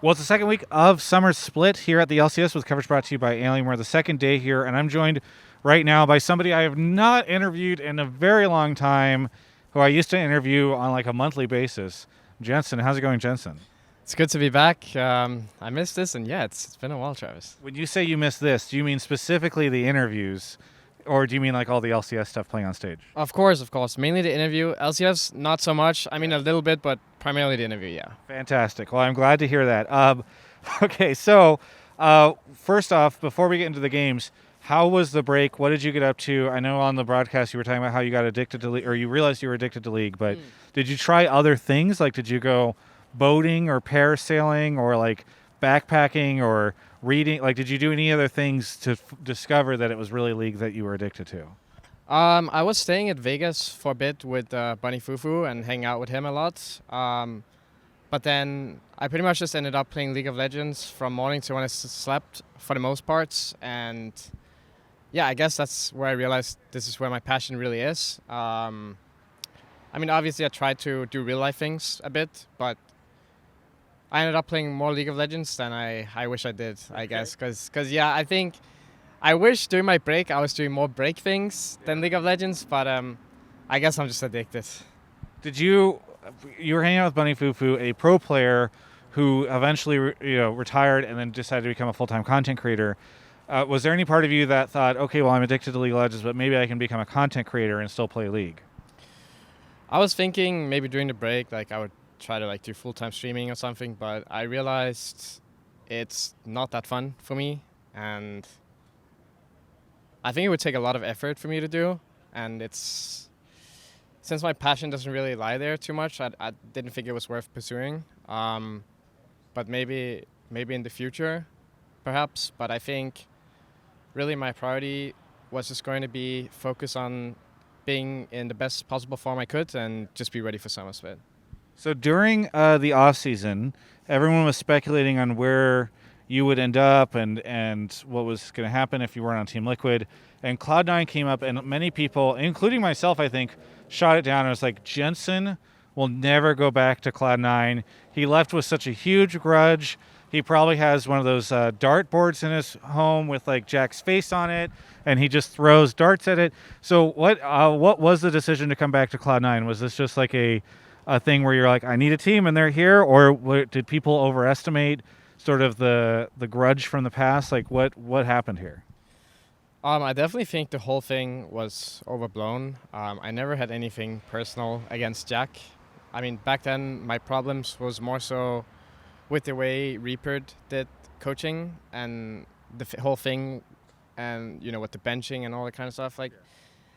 Well, it's the second week of Summer Split here at the LCS with coverage brought to you by Alienware. The second day here, and I'm joined right now by somebody I have not interviewed in a very long time, who I used to interview on like a monthly basis. Jensen, how's it going, Jensen? It's good to be back. I missed this, and yeah, it's been a while, Travis. When you say you miss this, do you mean specifically the interviews, or do you mean like all the LCS stuff playing on stage? Of course. Mainly the interview. LCS, not so much. I mean, a little bit, but primarily the interview, yeah. Fantastic. Well, I'm glad to hear that. Okay, so first off, before we get into the games, how was the break? What did you get up to? I know on the broadcast you were talking about how you got addicted to League, or you realized you were addicted to League, but did you try other things? Like, did you go boating or parasailing or like backpacking or reading? Like, did you do any other things to discover that it was really League that you were addicted to? I was staying at Vegas for a bit with Bunny Fufu and hanging out with him a lot. But then I pretty much just ended up playing League of Legends from morning to when I slept for the most parts. And yeah, I guess that's where I realized this is where my passion really is. I mean, obviously I tried to do real life things a bit, but I ended up playing more League of Legends than I wish I did, I guess. Because, yeah, I think I wish during my break I was doing more break things than League of Legends, but I guess I'm just addicted. Did you were hanging out with Bunny Fufu, a pro player who eventually retired and then decided to become a full-time content creator. Was there any part of you that thought, okay, well, I'm addicted to League of Legends, but maybe I can become a content creator and still play League? I was thinking maybe during the break, like I would try to like do full-time streaming or something, but I realized it's not that fun for me, and I think it would take a lot of effort for me to do, and since my passion doesn't really lie there too much, I didn't think it was worth pursuing. But maybe in the future, perhaps. But I think really my priority was just going to be focus on being in the best possible form I could and just be ready for Summer Split. So during the off season, everyone was speculating on where you would end up and what was going to happen if you weren't on Team Liquid. And Cloud9 came up, and many people, including myself, I think, shot it down. And it was like, Jensen will never go back to Cloud9. He left with such a huge grudge. He probably has one of those dart boards in his home with like Jack's face on it, and he just throws darts at it. So what was the decision to come back to Cloud9? Was this just like a thing where you're like, I need a team and they're here, or did people overestimate sort of the grudge from the past? Like what happened here? I definitely think the whole thing was overblown. I never had anything personal against Jack. I mean, back then my problems was more so with the way Reaper did coaching and the whole thing, and with the benching and all that kind of stuff. Like,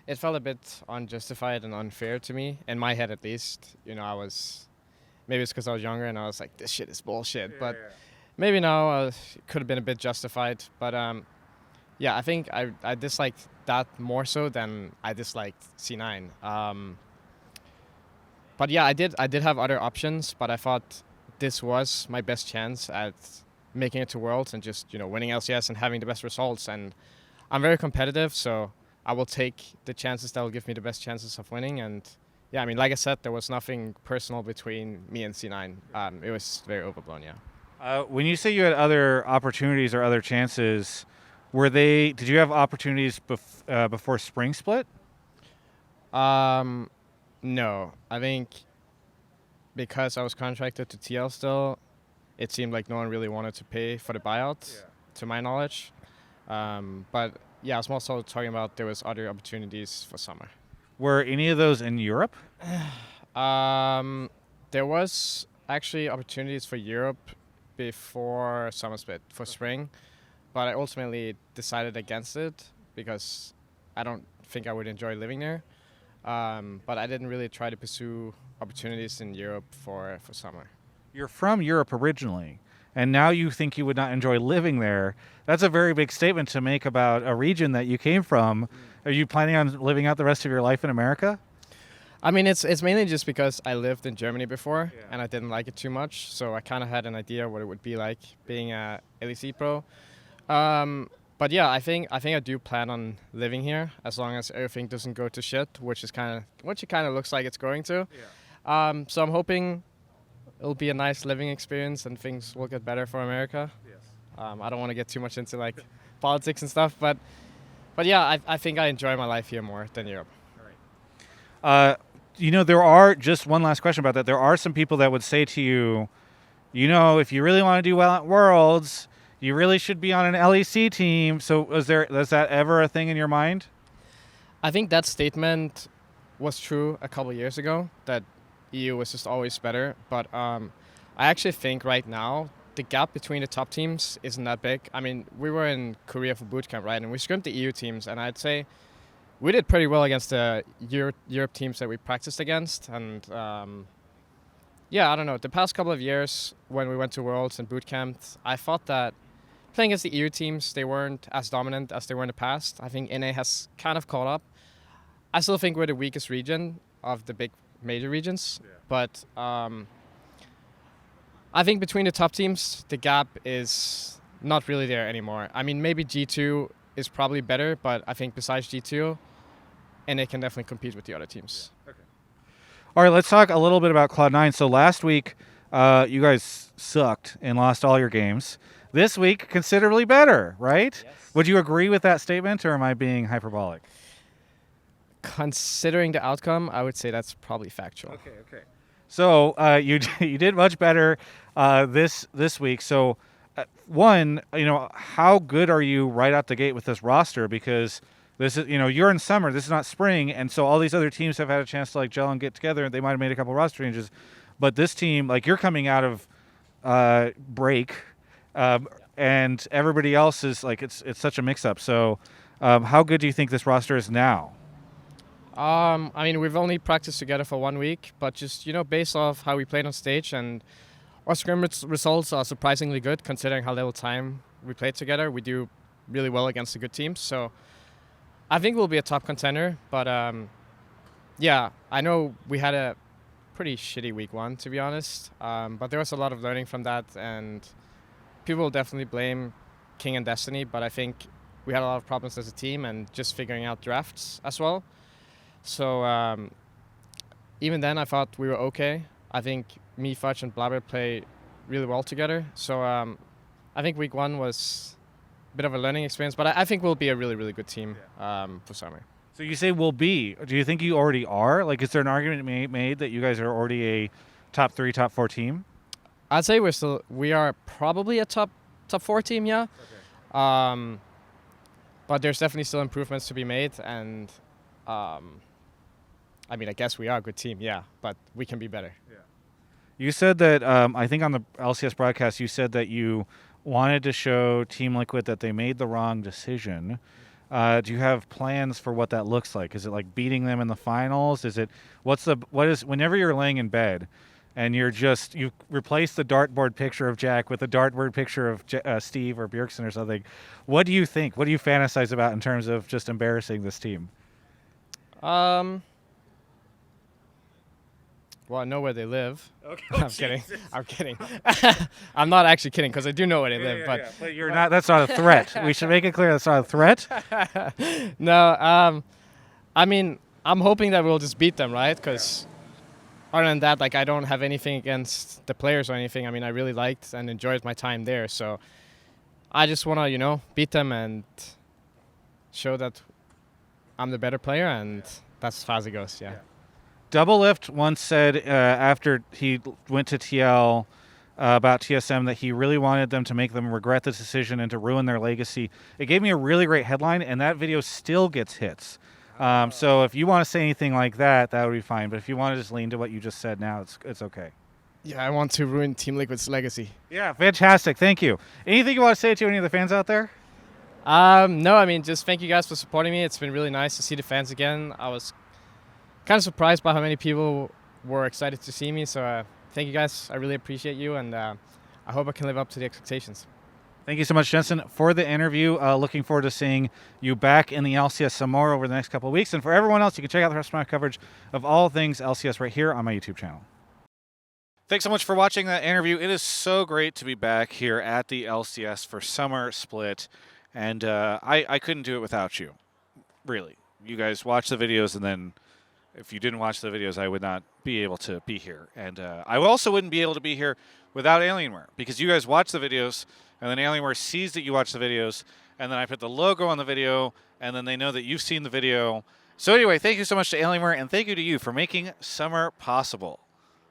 it felt a bit unjustified and unfair to me, in my head at least. Maybe it's because I was younger and I was like, this shit is bullshit. Maybe now it could have been a bit justified. But yeah, I think I disliked that more so than I disliked C9. But yeah, I did have other options, but I thought this was my best chance at making it to Worlds and just winning LCS and having the best results. And I'm very competitive, so I will take the chances that will give me the best chances of winning. And yeah, I mean, like I said, there was nothing personal between me and C9. It was very overblown, yeah. When you say you had other opportunities or other chances, did you have opportunities before Spring Split? No. I think because I was contracted to TL still, it seemed like no one really wanted to pay for the buyout, to my knowledge. But yeah, I was more so talking about there was other opportunities for summer. Were any of those in Europe? There was actually opportunities for Europe before Summer Split, for spring. But I ultimately decided against it because I don't think I would enjoy living there. But I didn't really try to pursue opportunities in Europe for summer. You're from Europe originally, and now you think you would not enjoy living there. That's a very big statement to make about a region that you came from. Are you planning on living out the rest of your life in America? I mean, it's mainly just because I lived in Germany before, and I didn't like it too much. So I kind of had an idea what it would be like being a LEC pro. But yeah, I think I do plan on living here as long as everything doesn't go to shit, which it kind of looks like it's going to. So I'm hoping it'll be a nice living experience and things will get better for America. Yes. I don't want to get too much into like politics and stuff, but yeah, I think I enjoy my life here more than Europe. There are, just one last question about that. There are some people that would say to you, if you really want to do well at Worlds, you really should be on an LEC team. So is that ever a thing in your mind? I think that statement was true a couple years ago, that EU was just always better. But I actually think right now the gap between the top teams isn't that big. I mean, we were in Korea for boot camp, right? And we scrimped the EU teams, and I'd say we did pretty well against the Europe teams that we practiced against. And I don't know. The past couple of years when we went to Worlds and boot camp, I thought that playing against the EU teams, they weren't as dominant as they were in the past. I think NA has kind of caught up. I still think we're the weakest region of the big major regions. Yeah. But I think between the top teams, the gap is not really there anymore. I mean, maybe G2 is probably better, but I think besides G2, NA can definitely compete with the other teams. Yeah. Okay. All right, let's talk a little bit about Cloud9. So last week, you guys sucked and lost all your games. This week, considerably better, right? Yes. Would you agree with that statement, or am I being hyperbolic? Considering the outcome, I would say that's probably factual. Okay. So you did much better this week. So one, how good are you right out the gate with this roster? Because this is, you're in summer. This is not spring, and so all these other teams have had a chance to gel and get together. They might have made a couple roster changes, but this team, you're coming out of break. And everybody else is it's such a mix-up. So how good do you think this roster is now? I mean, we've only practiced together for 1 week, but just, based off how we played on stage, and our scrimmage results are surprisingly good considering how little time we played together. We do really well against the good teams. So I think we'll be a top contender. But I know we had a pretty shitty week 1, to be honest. But there was a lot of learning from that, and people will definitely blame King and Destiny, but I think we had a lot of problems as a team and just figuring out drafts as well. So even then, I thought we were okay. I think me, Fudge, and Blabber play really well together. So I think week 1 was a bit of a learning experience, but I think we'll be a really, really good team for summer. So you say we'll be. Do you think you already are? Is there an argument made that you guys are already a top 3, top 4 team? I'd say we are probably a top 4 team, yeah. Okay. But there's definitely still improvements to be made, and I mean, I guess we are a good team, yeah, but we can be better. Yeah. You said that I think on the LCS broadcast, you said that you wanted to show Team Liquid that they made the wrong decision. Do you have plans for what that looks like? Is it like beating them in the finals? Whenever you're laying in bed and you replace the dartboard picture of Jack with a dartboard picture of Steve or Bjergsen or something, what do you think? What do you fantasize about in terms of just embarrassing this team? Well, I know where they live. Okay. I'm kidding. I'm not actually kidding, because I do know where they live. But But you're not. That's not a threat. We should make it clear that's not a threat. No. I mean, I'm hoping that we'll just beat them, right? Because other than that, I don't have anything against the players or anything. I mean, I really liked and enjoyed my time there. So I just want to, beat them and show that I'm the better player, and that's as far as it goes. Yeah. Doublelift once said after he went to TL about TSM that he really wanted them to make them regret the decision and to ruin their legacy. It gave me a really great headline, and that video still gets hits. So if you want to say anything like that, that would be fine. But if you want to just lean to what you just said now, it's okay. Yeah, I want to ruin Team Liquid's legacy. Yeah, fantastic. Thank you. Anything you want to say to any of the fans out there? No, I mean, just thank you guys for supporting me. It's been really nice to see the fans again. I was kind of surprised by how many people were excited to see me. So thank you guys. I really appreciate you, and I hope I can live up to the expectations. Thank you so much, Jensen, for the interview. Looking forward to seeing you back in the LCS some more over the next couple of weeks. And for everyone else, you can check out the rest of my coverage of all things LCS right here on my YouTube channel. Thanks so much for watching that interview. It is so great to be back here at the LCS for Summer Split. And I couldn't do it without you, really. You guys watch the videos, and then if you didn't watch the videos, I would not be able to be here. And I also wouldn't be able to be here without Alienware, because you guys watch the videos, and then Alienware sees that you watch the videos, and then I put the logo on the video, and then they know that you've seen the video. So anyway, thank you so much to Alienware, and thank you to you for making summer possible.